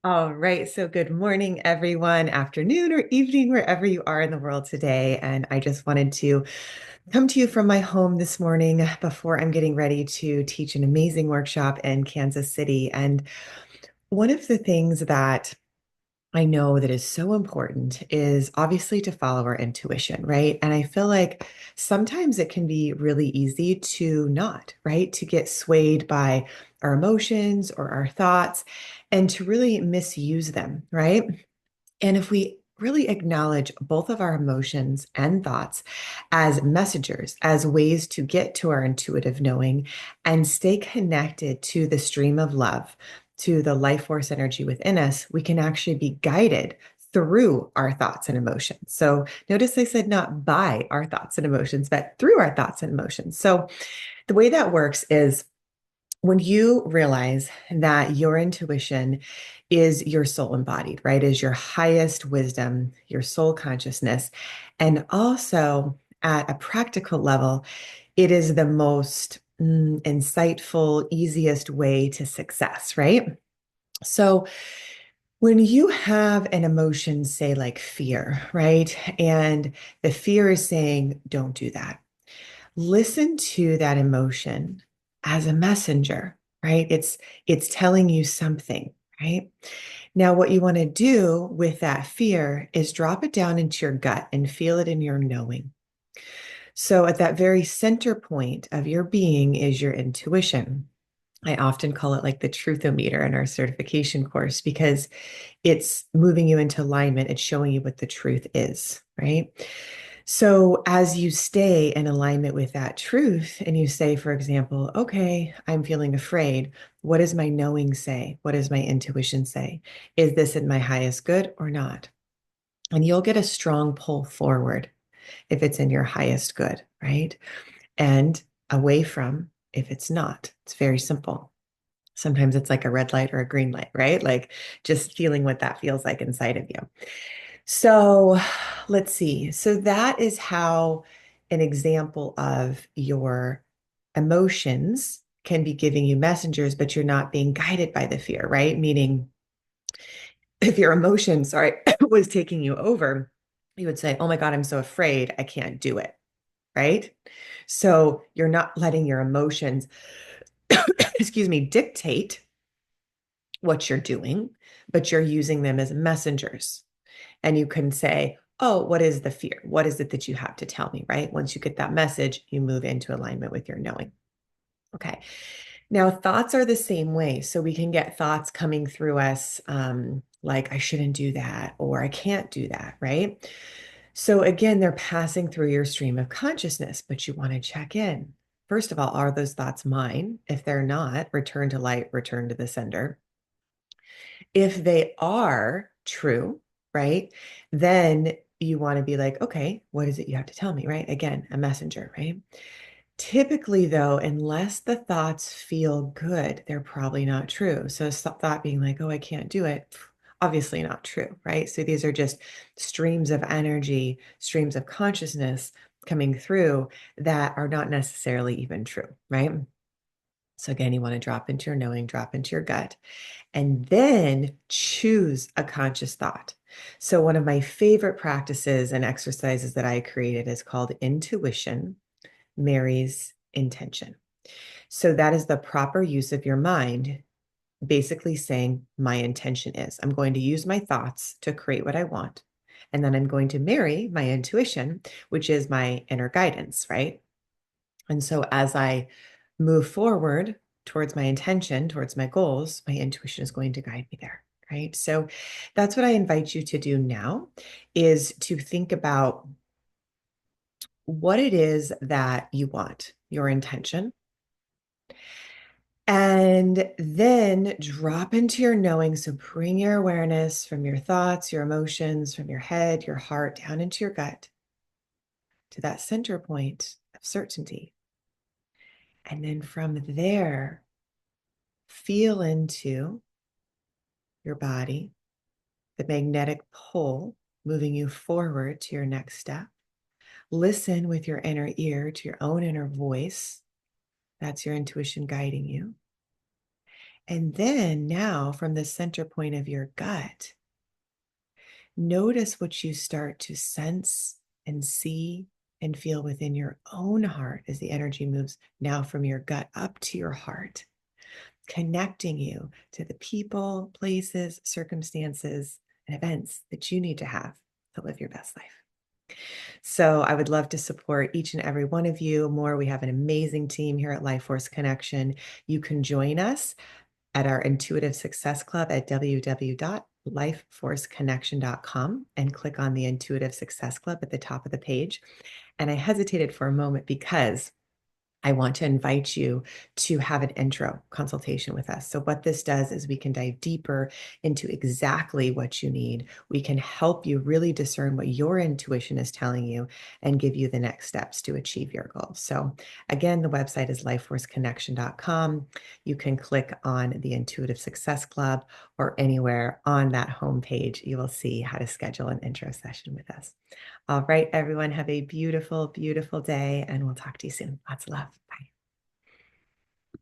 All right. So, good morning, everyone, afternoon or evening, wherever you are in the world today. And I just wanted to come to you from my home this morning before I'm getting ready to teach an amazing workshop in Kansas City. And one of the things that I know that is so important is obviously to follow our intuition, right? And I feel like sometimes it can be really easy to not, right? To get swayed by our emotions or our thoughts and to really misuse them, right? And if we really acknowledge both of our emotions and thoughts as messengers, as ways to get to our intuitive knowing and stay connected to the stream of love, to the life force energy within us, we can actually be guided through our thoughts and emotions. So notice I said not by our thoughts and emotions, but through our thoughts and emotions. So the way that works is when you realize that your intuition is your soul embodied, right? Is your highest wisdom, your soul consciousness. And also at a practical level, it is the most insightful, easiest way to success, right? So when you have an emotion, say like fear, right? And the fear is saying, don't do that. Listen to that emotion as a messenger, right? It's telling you something, right? Now what you want to do with that fear is drop it down into your gut and feel it in your knowing. So at that very center point of your being is your intuition. I often call it like the truthometer in our certification course because it's moving you into alignment. It's showing you what the truth is, right? So as you stay in alignment with that truth and you say, for example, okay, I'm feeling afraid. What does my knowing say? What does my intuition say? Is this in my highest good or not? And you'll get a strong pull forward if it's in your highest good, right? And away from if it's not. It's very simple. Sometimes it's like a red light or a green light, right? Like just feeling what that feels like inside of you. So let's see. So that is how an example of your emotions can be giving you messengers, but you're not being guided by the fear, right? Meaning, if your emotion, sorry, was taking you over, you would say, oh my God, I'm so afraid I can't do it, right? So you're not letting your emotions, excuse me, dictate what you're doing, but you're using them as messengers. And you can say, oh, what is the fear? What is it that you have to tell me, right? Once you get that message, you move into alignment with your knowing. Okay. Now, thoughts are the same way. So we can get thoughts coming through us like, I shouldn't do that, or I can't do that, right? So again, they're passing through your stream of consciousness, but you want to check in. First of all, are those thoughts mine? If they're not, return to light, return to the sender. If they are true, right, then you want to be like, okay, what is it you have to tell me, right? Again, a messenger, right? Typically, though, unless the thoughts feel good, they're probably not true. So, thought being like, oh, I can't do it, obviously not true, right? So, these are just streams of energy, streams of consciousness coming through that are not necessarily even true, right? So, again, you want to drop into your knowing, drop into your gut and then choose a conscious thought. So, one of my favorite practices and exercises that I created is called intuition marries intention. So, that is the proper use of your mind, basically saying, my intention is I'm going to use my thoughts to create what I want. And then I'm going to marry my intuition, which is my inner guidance, right? And so, as I move forward towards my intention, towards my goals, my intuition is going to guide me there. Right. So that's what I invite you to do now is to think about what it is that you want, your intention, and then drop into your knowing. So bring your awareness from your thoughts, your emotions, from your head, your heart down into your gut to that center point of certainty. And then from there, feel into your body, the magnetic pull moving you forward to your next step. Listen with your inner ear to your own inner voice. That's your intuition guiding you. And then now from the center point of your gut, notice what you start to sense and see and feel within your own heart as the energy moves now from your gut up to your heart, connecting you to the people, places, circumstances, and events that you need to have to live your best life. So I would love to support each and every one of you more. We have an amazing team here at Life Force Connection. You can join us at our Intuitive Success Club at www.lifeforceconnection.com and click on the Intuitive Success Club at the top of the page. And I hesitated for a moment because I want to invite you to have an intro consultation with us. So, what this does is we can dive deeper into exactly what you need. We can help you really discern what your intuition is telling you and give you the next steps to achieve your goals. So, again, the website is lifeforceconnection.com. You can click on the Intuitive Success Club or anywhere on that homepage, you will see how to schedule an intro session with us. All right, everyone, have a beautiful, beautiful day, and we'll talk to you soon. Lots of love. Bye.